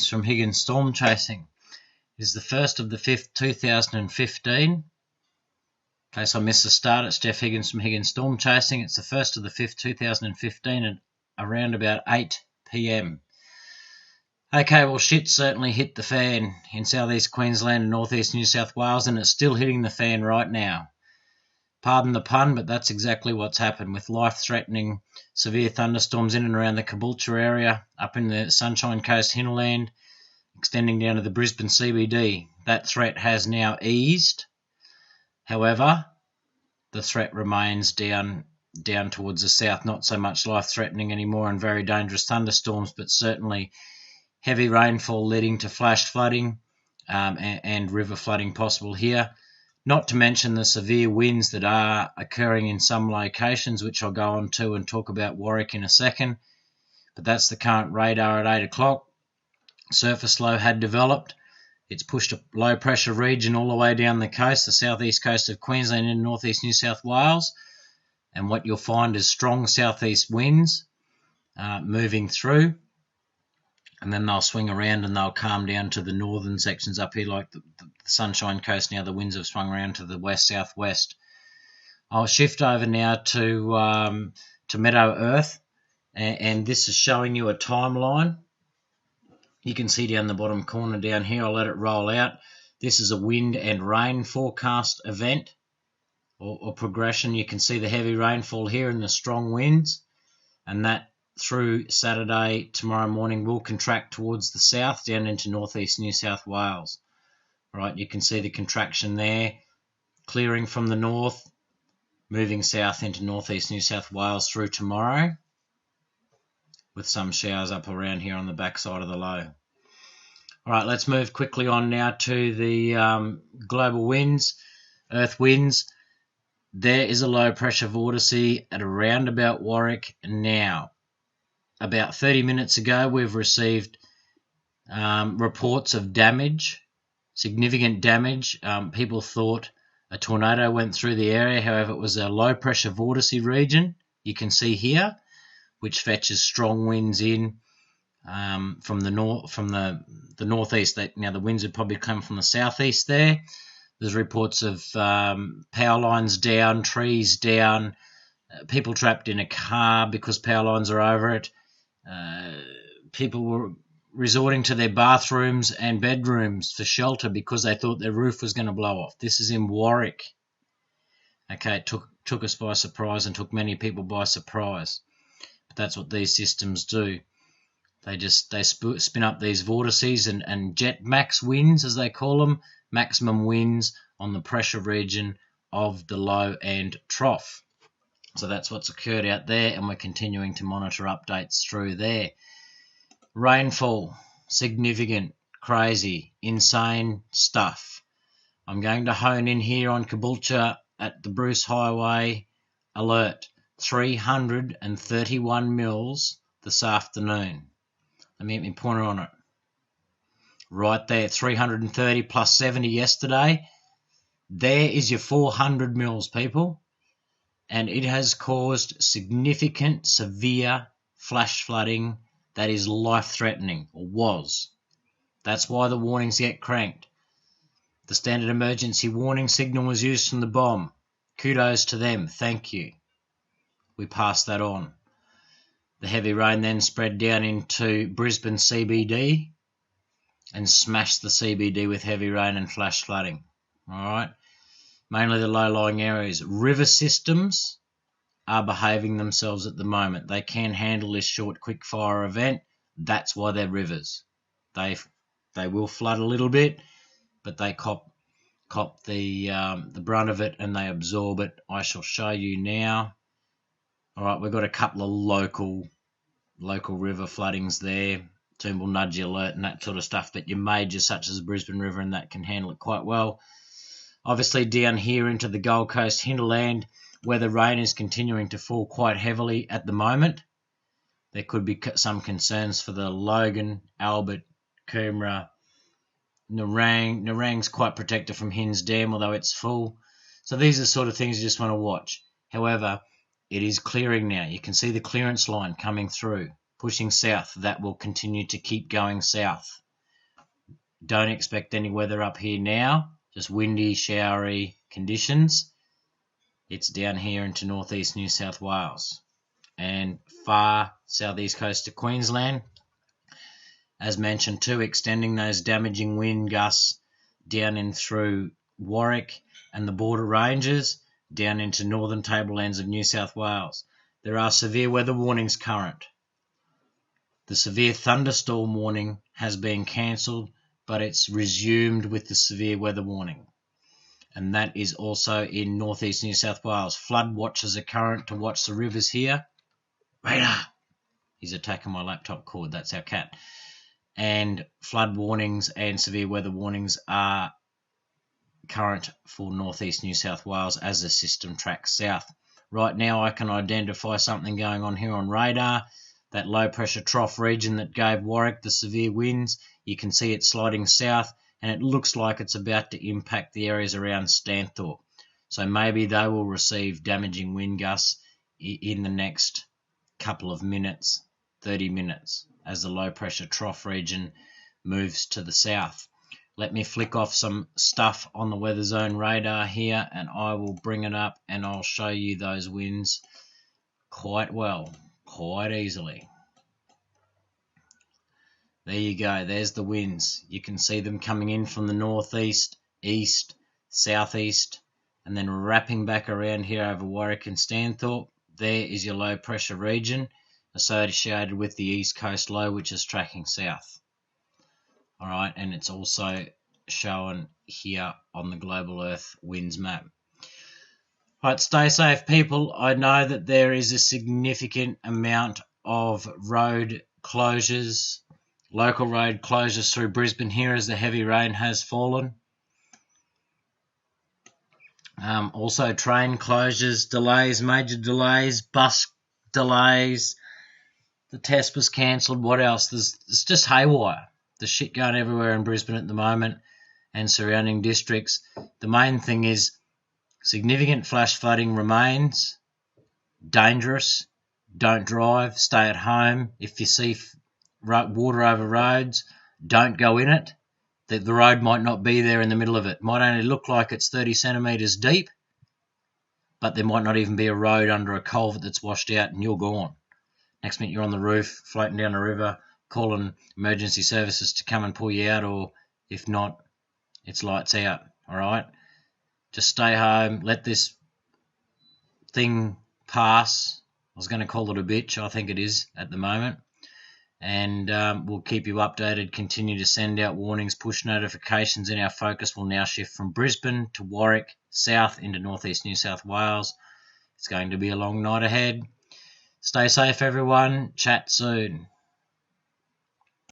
from Higgins Storm Chasing. It is the 1st of the 5th, 2015. In case I missed the start, it's Jeff Higgins from Higgins Storm Chasing. It's the 1st of the 5th, 2015 at around about 8 p.m. Okay, well, shit certainly hit the fan in southeast Queensland and northeast New South Wales, and it's still hitting the fan right now. Pardon the pun, but that's exactly what's happened, with life-threatening severe thunderstorms in and around the Caboolture area, up in the Sunshine Coast hinterland, extending down to the Brisbane CBD. That threat has now eased. However, the threat remains down towards the south, not so much life-threatening anymore and very dangerous thunderstorms, but certainly heavy rainfall leading to flash flooding and river flooding possible here. Not to mention the severe winds that are occurring in some locations, which I'll go on to and talk about Warwick in a second. But that's the current radar at 8 o'clock. Surface low had developed. It's pushed a low pressure region all the way down the coast, the southeast coast of Queensland and northeast New South Wales. And what you'll find is strong southeast winds moving through. And then they'll swing around and they'll calm down to the northern sections up here, like the Sunshine Coast. Now the winds have swung around to the west-southwest. I'll shift over now to Meadow Earth, and this is showing you a timeline. You can see down the bottom corner down here. I'll let it roll out. This is a wind and rain forecast event or progression. You can see the heavy rainfall here and the strong winds, and that through Saturday, tomorrow morning, will contract towards the south down into northeast New South Wales. Right, you can see the contraction there, clearing from the north, moving south into northeast New South Wales through tomorrow, with some showers up around here on the backside of the low. All right, let's move quickly on now to the global winds, earth winds. There is a low pressure vortice at around about Warwick now. About 30 minutes ago, we've received reports of damage, significant damage. People thought a tornado went through the area. However, it was a low-pressure vortice region, you can see here, which fetches strong winds in from the northeast. Now, the winds would probably come from the southeast there. There's reports of power lines down, trees down, people trapped in a car because power lines are over it. People were resorting to their bathrooms and bedrooms for shelter because they thought their roof was going to blow off. This is in Warwick. Okay, it took us by surprise and took many people by surprise. But that's what these systems do. They spin up these vortices and jet max winds, as they call them, maximum winds on the pressure region of the low and trough. So that's what's occurred out there, and we're continuing to monitor updates through there. Rainfall, significant, crazy, insane stuff. I'm going to hone in here on Caboolture at the Bruce Highway. Alert, 331 mils this afternoon. Let me get my pointer on it. Right there, 330 plus 70 yesterday. There is your 400 mils, people. And it has caused significant, severe flash flooding that is life-threatening, or was. That's why the warnings get cranked. The standard emergency warning signal was used from the bomb. Kudos to them, thank you. We passed that on. The heavy rain then spread down into Brisbane CBD and smashed the CBD with heavy rain and flash flooding. All right. Mainly the low-lying areas. River systems are behaving themselves at the moment. They can handle this short, quick-fire event. That's why they're rivers. They will flood a little bit, but they cop the brunt of it and they absorb it. I shall show you now. All right, we've got a couple of local river floodings there. Toombul Nudgee Alert and that sort of stuff. But your majors, such as the Brisbane River, and that can handle it quite well. Obviously down here into the Gold Coast hinterland, where the rain is continuing to fall quite heavily at the moment, there could be some concerns for the Logan, Albert, Coomera, Nerang. Nerang's quite protected from Hinds Dam, although it's full. So these are the sort of things you just want to watch. However, it is clearing now. You can see the clearance line coming through, pushing south. That will continue to keep going south. Don't expect any weather up here now, just windy, showery conditions. It's down here into northeast New South Wales and far southeast coast of Queensland. As mentioned too, extending those damaging wind gusts down in through Warwick and the border ranges down into northern tablelands of New South Wales. There are severe weather warnings current. The severe thunderstorm warning has been cancelled, but it's resumed with the severe weather warning. And that is also in northeast New South Wales. Flood watches are current to watch the rivers here. Radar! He's attacking my laptop cord, that's our cat. And flood warnings and severe weather warnings are current for northeast New South Wales as the system tracks south. Right now I can identify something going on here on radar. That low pressure trough region that gave Warwick the severe winds, you can see it sliding south, and it looks like it's about to impact the areas around Stanthorpe. So maybe they will receive damaging wind gusts in the next couple of minutes, 30 minutes, as the low pressure trough region moves to the south. Let me flick off some stuff on the weather zone radar here, and I will bring it up and I'll show you those winds quite well, quite easily. There you go, there's the winds. You can see them coming in from the northeast, east, southeast, and then wrapping back around here over Warwick and Stanthorpe. There is your low pressure region associated with the east coast low, which is tracking south. Alright, and it's also shown here on the global earth winds map. Alright, stay safe people. I know that there is a significant amount of road closures, local road closures through Brisbane here as the heavy rain has fallen. Also train closures, delays, major delays, bus delays. The test was cancelled. What else? There's just haywire. There's shit going everywhere in Brisbane at the moment and surrounding districts. The main thing is significant flash flooding remains. Dangerous. Don't drive. Stay at home. If you see water over roads, don't go in it. The road might not be there in the middle of it. It might only look like it's 30 centimetres deep, but there might not even be a road under a culvert that's washed out and you're gone. Next minute you're on the roof, floating down a river, calling emergency services to come and pull you out, or if not, it's lights out, alright? Just stay home, let this thing pass. I was going to call it a bitch, I think it is at the moment. And we'll keep you updated, continue to send out warnings, push notifications, and our focus will now shift from Brisbane to Warwick, south into northeast New South Wales. It's going to be a long night ahead. Stay safe everyone, chat soon.